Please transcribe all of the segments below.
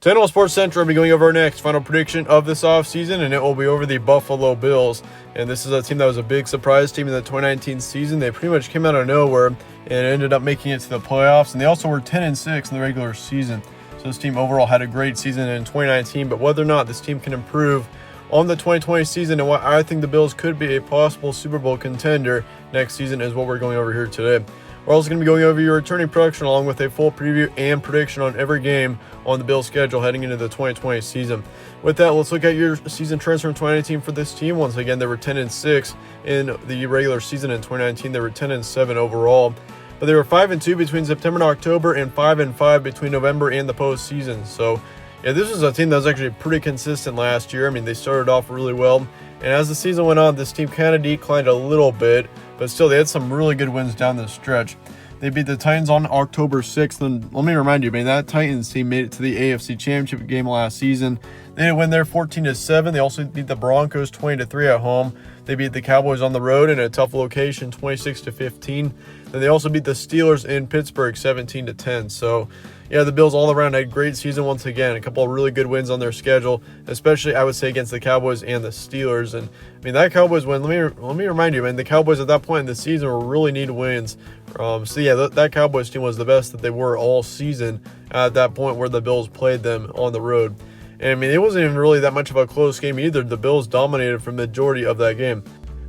So Animal Sports Central will be going over our next final prediction of this offseason, and it will be over the Buffalo Bills. And this is a team that was a big surprise team in the 2019 season. They pretty much came out of nowhere and ended up making it to the playoffs, and they also were 10-6 in the regular season. So this team overall had a great season in 2019, but whether or not this team can improve on the 2020 season and what I think the Bills could be a possible Super Bowl contender next season is what we're going over here today. We're also going to be going over your returning production along with a full preview and prediction on every game on the Bills schedule heading into the 2020 season. With that, let's look at your season trends from 2019 for this team. Once again, they were 10-6 in the regular season. In 2019, they were 10-7 overall. But they were 5-2 between September and October and 5-5 between November and the postseason. So, yeah, this was a team that was actually pretty consistent last year. I mean, they started off really well. And as the season went on, this team kind of declined a little bit. But still, they had some really good wins down the stretch. They beat the Titans on October 6th. And let me remind you, man, that Titans team made it to the AFC Championship game last season. They didn't win there 14-7. They also beat the Broncos 20-3 at home. They beat the Cowboys on the road in a tough location, 26-15. Then they also beat the Steelers in Pittsburgh 17-10. So, yeah, the Bills all around had a great season once again. A couple of really good wins on their schedule, especially I would say against the Cowboys and the Steelers. And I mean, that Cowboys win, let me remind you, man, the Cowboys at that point in the season were really need wins. So yeah, that Cowboys team was the best that they were all season at that point where the Bills played them on the road. And I mean, it wasn't even really that much of a close game either. The Bills dominated for the majority of that game.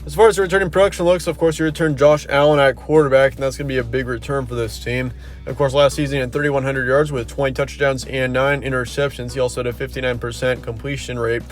As far as the returning production looks, of course, you return Josh Allen at quarterback, and that's going to be a big return for this team. Of course, last season he had 3,100 yards with 20 touchdowns and 9 interceptions. He also had a 59% completion rate.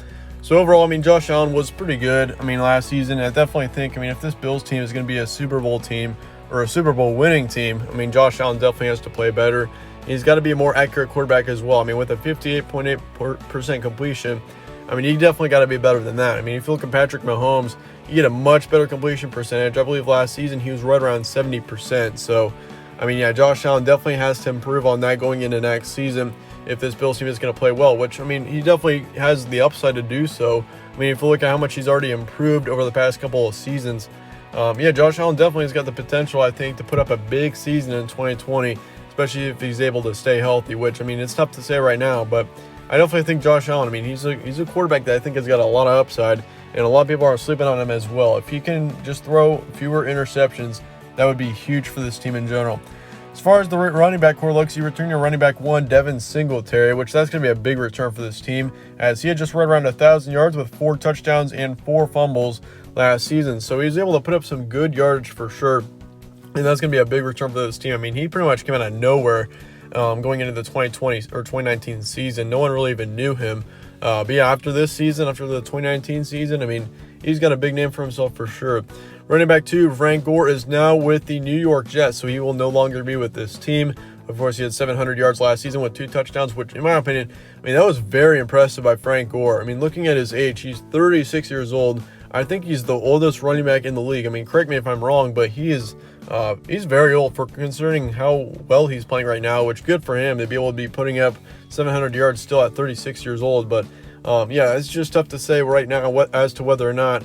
So overall, I mean, Josh Allen was pretty good. I mean, last season, I definitely think, I mean, if this Bills team is going to be a Super Bowl team or a Super Bowl winning team, I mean, Josh Allen definitely has to play better. He's got to be a more accurate quarterback as well. I mean, with a 58.8% completion, I mean, you definitely got to be better than that. I mean, if you look at Patrick Mahomes, you get a much better completion percentage. I believe last season he was right around 70%. So, I mean, yeah, Josh Allen definitely has to improve on that going into next season if this Bills team is going to play well, which, I mean, he definitely has the upside to do so. I mean, if you look at how much he's already improved over the past couple of seasons, yeah, Josh Allen definitely has got the potential, I think, to put up a big season in 2020, especially if he's able to stay healthy, which, I mean, it's tough to say right now, but I definitely think Josh Allen, I mean, he's a quarterback that I think has got a lot of upside, and a lot of people are sleeping on him as well. If he can just throw fewer interceptions, that would be huge for this team in general. As far as the running back core looks, you return your running back one, Devin Singletary, which that's going to be a big return for this team, as he had just run around 1,000 yards with 4 touchdowns and 4 fumbles last season. So he was able to put up some good yardage for sure, and that's going to be a big return for this team. I mean, he pretty much came out of nowhere going into the 2020 or 2019 season. No one really even knew him. But yeah, after this season, after the 2019 season, I mean, he's got a big name for himself for sure. Running back 2, Frank Gore, is now with the New York Jets, so he will no longer be with this team. Of course, he had 700 yards last season with 2 touchdowns, which, in my opinion, I mean, that was very impressive by Frank Gore. I mean, looking at his age, he's 36 years old. I think he's the oldest running back in the league. I mean, correct me if I'm wrong, but he's very old for concerning how well he's playing right now, which good for him to be able to be putting up 700 yards still at 36 years old. But yeah, it's just tough to say right now as to whether or not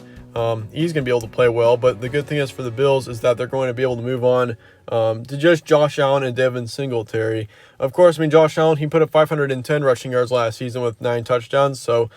he's going to be able to play well. But the good thing is for the Bills is that they're going to be able to move on to just Josh Allen and Devin Singletary. Of course, I mean, Josh Allen, he put up 510 rushing yards last season with 9 touchdowns. So,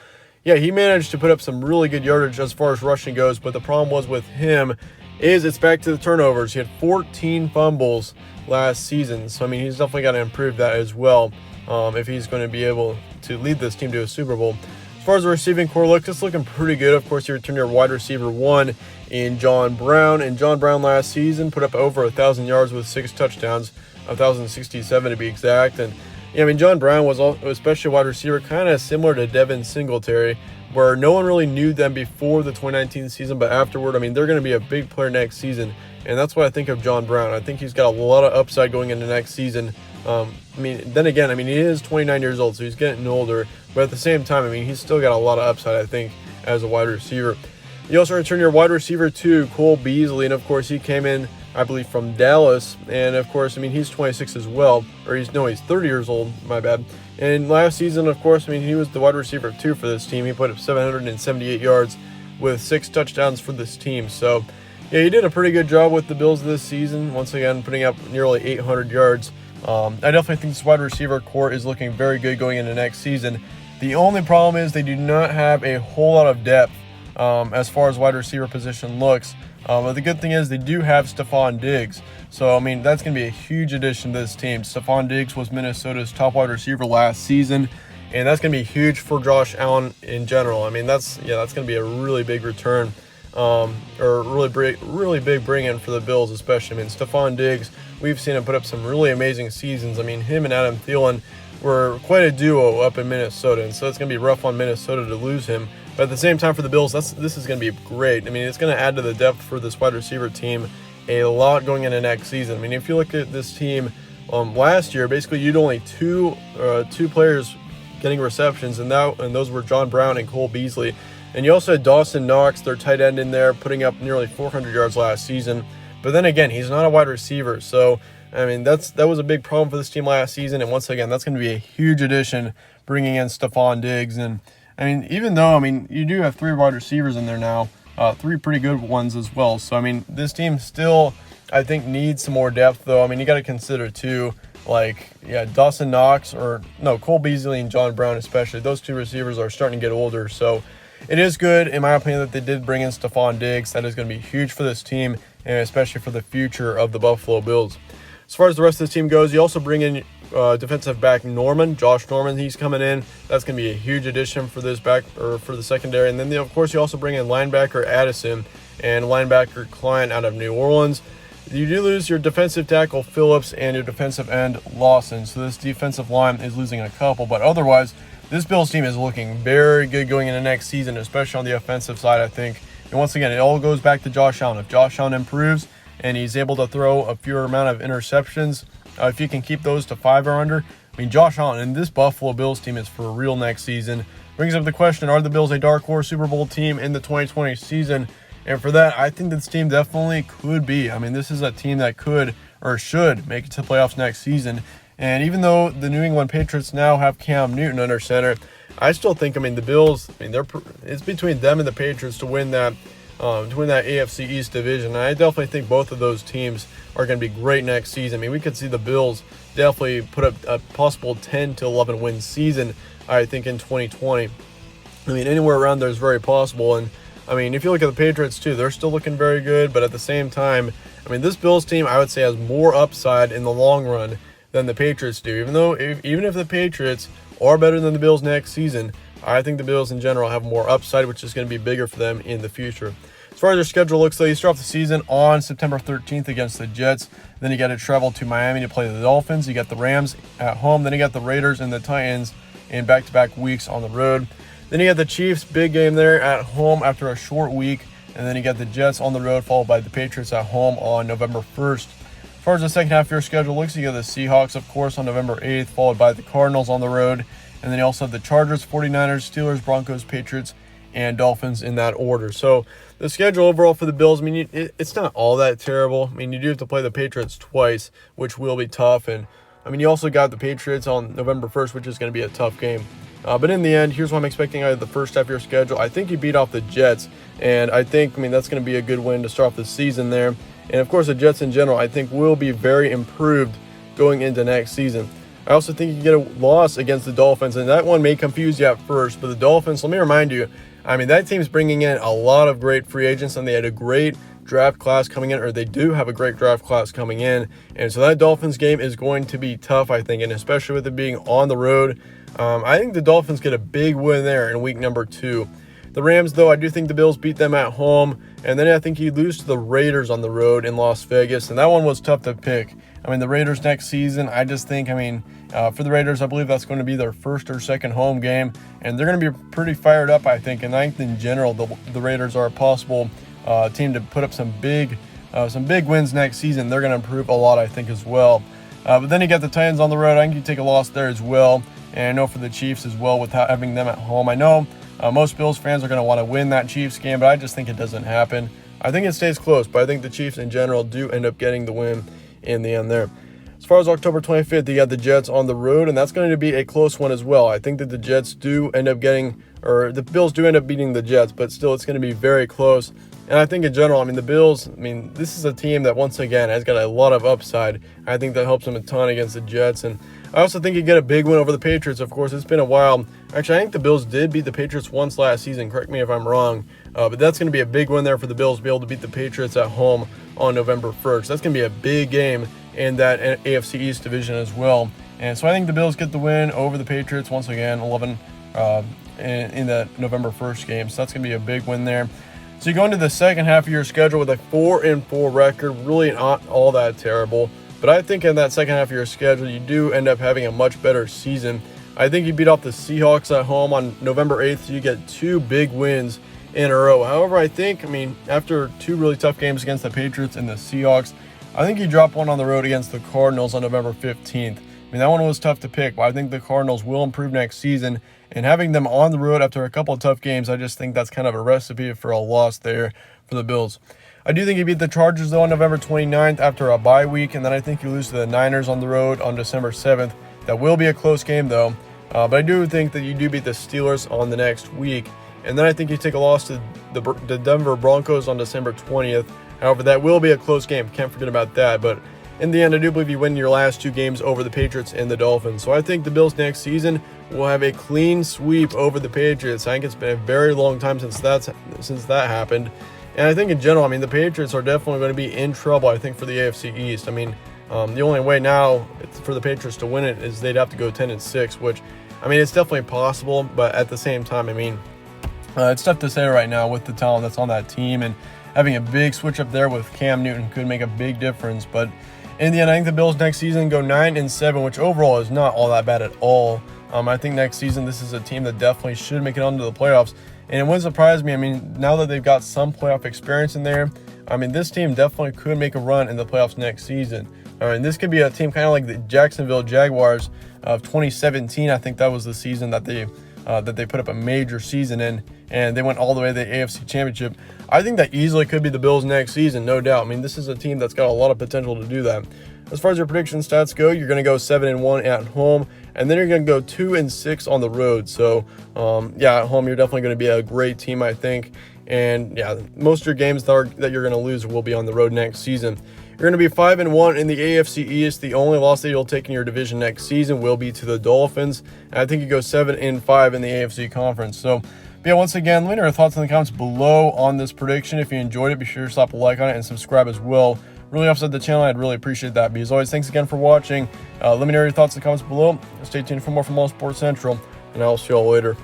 yeah, he managed to put up some really good yardage as far as rushing goes. But the problem was with him is it's back to the turnovers. He had 14 fumbles last season. So, I mean, he's definitely got to improve that as well if he's going to be able to lead this team to a Super Bowl. As far as the receiving core looks, it's looking pretty good. Of course, you return your wide receiver 1 in John Brown. And John Brown last season put up over 1,000 yards with 6 touchdowns, 1,067 to be exact. And yeah, I mean, John Brown was especially a wide receiver, kind of similar to Devin Singletary, where no one really knew them before the 2019 season, but afterward, I mean, they're going to be a big player next season. And that's what I think of John Brown. I think he's got a lot of upside going into next season. I mean, then again, I mean, he is 29 years old, so he's getting older. But at the same time, I mean, he's still got a lot of upside, I think, as a wide receiver. You also return your wide receiver 2, Cole Beasley. And, of course, he came in, I believe, from Dallas. And, of course, I mean, he's 26 as well. Or he's 30 years old, my bad. And last season, of course, I mean, he was the wide receiver 2 for this team. He put up 778 yards with 6 touchdowns for this team. So, yeah, he did a pretty good job with the Bills this season. Once again, putting up nearly 800 yards I definitely think this wide receiver core is looking very good going into next season. The only problem is they do not have a whole lot of depth as far as wide receiver position looks. But the good thing is they do have Stefon Diggs. So, I mean, that's going to be a huge addition to this team. Stefon Diggs was Minnesota's top wide receiver last season, and that's going to be huge for Josh Allen in general. I mean, that's going to be a really big return, or really big bring-in for the Bills especially. I mean, Stefon Diggs, we've seen him put up some really amazing seasons. I mean, him and Adam Thielen were quite a duo up in Minnesota, and so it's going to be rough on Minnesota to lose him. But at the same time, for the Bills, this is going to be great. I mean, it's going to add to the depth for this wide receiver team a lot going into next season. I mean, if you look at this team last year, basically you'd only two players getting receptions, and those were John Brown and Cole Beasley. And you also had Dawson Knox, their tight end, in there, putting up nearly 400 yards last season. But then again, he's not a wide receiver, so I mean that was a big problem for this team last season. And once again, that's going to be a huge addition, bringing in Stefon Diggs. And I mean, even though you do have 3 wide receivers in there now, 3 pretty good ones as well. So I mean, this team still, I think, needs some more depth, though. I mean, you got to consider too, Dawson Knox, Cole Beasley and John Brown especially. Those 2 receivers are starting to get older, so it is good, in my opinion, that they did bring in Stefon Diggs. That is going to be huge for this team, and especially for the future of the Buffalo Bills. As far as the rest of the team goes, you also bring in defensive back Josh Norman. He's coming in. That's going to be a huge addition for this for the secondary. And then, of course, you also bring in linebacker Addison and linebacker Klein out of New Orleans. You do lose your defensive tackle Phillips and your defensive end Lawson. So this defensive line is losing a couple, but otherwise, this Bills team is looking very good going into next season, especially on the offensive side, I think. And once again, it all goes back to Josh Allen. If Josh Allen improves and he's able to throw a fewer amount of interceptions, if you can keep those to 5 or under, I mean, Josh Allen and this Buffalo Bills team is for real next season. Brings up the question, are the Bills a dark horse Super Bowl team in the 2020 season? And for that, I think this team definitely could be. I mean, this is a team that could or should make it to playoffs next season. And even though the New England Patriots now have Cam Newton under center, I still think, the Bills, it's between them and the Patriots to win that AFC East division. And I definitely think both of those teams are going to be great next season. I mean, we could see the Bills definitely put up a possible 10 to 11 win season, I think, in 2020. I mean, anywhere around there is very possible. And I mean, if you look at the Patriots too, they're still looking very good. But at the same time, this Bills team, I would say, has more upside in the long run than the Patriots do. Even if the Patriots are better than the Bills next season, I think the Bills in general have more upside, which is going to be bigger for them in the future. As far as their schedule looks, though, you start off the season on September 13th against the Jets. Then you got to travel to Miami to play the Dolphins. You got the Rams at home. Then you got the Raiders and the Titans in back-to-back weeks on the road. Then you got the Chiefs, big game there at home after a short week. And then you got the Jets on the road, followed by the Patriots at home on November 1st. As far as the second half of your schedule looks, you got the Seahawks, of course, on November 8th, followed by the Cardinals on the road. And then you also have the Chargers, 49ers, Steelers, Broncos, Patriots, and Dolphins in that order. So the schedule overall for the Bills, it's not all that terrible. You do have to play the Patriots twice, which will be tough. And, you also got the Patriots on November 1st, which is going to be a tough game. But in the end, here's what I'm expecting out of the first half of your schedule. I think you beat off the Jets, and I think, that's going to be a good win to start off the season there. And, of course, the Jets in general, I think, will be very improved going into next season. I also think you get a loss against the Dolphins, and that one may confuse you at first. But the Dolphins, let me remind you, that team's bringing in a lot of great free agents, and they had a great draft class coming in, or they do have a great draft class coming in. And so that Dolphins game is going to be tough, I think, and especially with it being on the road. I think the Dolphins get a big win there in week number 2. The Rams, though, I do think the Bills beat them at home. And then I think you lose to the Raiders on the road in Las Vegas. And that one was tough to pick. The Raiders next season, I just think, for the Raiders, I believe that's going to be their first or second home game. And they're going to be pretty fired up, I think. And I think in general, the Raiders are a possible team to put up some big wins next season. They're going to improve a lot, I think, as well. But then you got the Titans on the road. I think you take a loss there as well. And I know for the Chiefs as well, without having them at home. I know most Bills fans are going to want to win that Chiefs game, but I just think it doesn't happen. I think it stays close, but I think the Chiefs in general do end up getting the win in the end there. As far as October 25th, you got the Jets on the road, and that's going to be a close one as well. I think that the Bills do end up beating the Jets, but still it's going to be very close. And I think in general, I mean, the Bills, this is a team that once again has got a lot of upside. I think that helps them a ton against the Jets. And I also think you get a big win over the Patriots. Of course, it's been a while. Actually, I think the Bills did beat the Patriots once last season. Correct me if I'm wrong. But that's going to be a big win there for the Bills to be able to beat the Patriots at home on November 1st. That's going to be a big game in that AFC East division as well. And so I think the Bills get the win over the Patriots once again, 11 in that November 1st game. So that's going to be a big win there. So you go into the second half of your schedule with a 4-4 record, really not all that terrible. But I think in that second half of your schedule, you do end up having a much better season. I think you beat off the Seahawks at home on November 8th, so you get 2 big wins in a row. However, I think, after 2 really tough games against the Patriots and the Seahawks, I think you drop one on the road against the Cardinals on November 15th. That one was tough to pick, but I think the Cardinals will improve next season. And having them on the road after a couple of tough games, I just think that's kind of a recipe for a loss there for the Bills. I do think you beat the Chargers, though, on November 29th after a bye week, and then I think you lose to the Niners on the road on December 7th. That will be a close game, though. But I do think that you do beat the Steelers on the next week. And then I think you take a loss to the Denver Broncos on December 20th. However, that will be a close game. Can't forget about that. But in the end, I do believe you win your last 2 games over the Patriots and the Dolphins. So I think the Bills next season will have a clean sweep over the Patriots. I think it's been a very long time since that happened. And I think in general, the Patriots are definitely going to be in trouble, I think, for the AFC East. The only way now for the Patriots to win it is they'd have to go 10-6, which, it's definitely possible. But at the same time, it's tough to say right now with the talent that's on that team. And having a big switch up there with Cam Newton could make a big difference. But in the end, I think the Bills next season go 9-7, which overall is not all that bad at all. I think next season this is a team that definitely should make it onto the playoffs. And it wouldn't surprise me, now that they've got some playoff experience in there, this team definitely could make a run in the playoffs next season. And this could be a team kind of like the Jacksonville Jaguars of 2017. I think that was the season that they put up a major season in, and they went all the way to the AFC Championship. I think that easily could be the Bills next season, no doubt. This is a team that's got a lot of potential to do that. As far as your prediction stats go, you're going to go 7-1 at home, and then you're going to go 2-6 on the road. So, at home, you're definitely going to be a great team, I think. And, most of your games that you're going to lose will be on the road next season. You're going to be 5-1 in the AFC East. The only loss that you'll take in your division next season will be to the Dolphins. And I think you go 7-5 in the AFC Conference. So, once again, let me know your thoughts in the comments below on this prediction. If you enjoyed it, be sure to slap a like on it and subscribe as well. Really helps out the channel. I'd really appreciate that. But as always, thanks again for watching. Let me know your thoughts in the comments below. Stay tuned for more from All Sports Central, and I'll see you all later.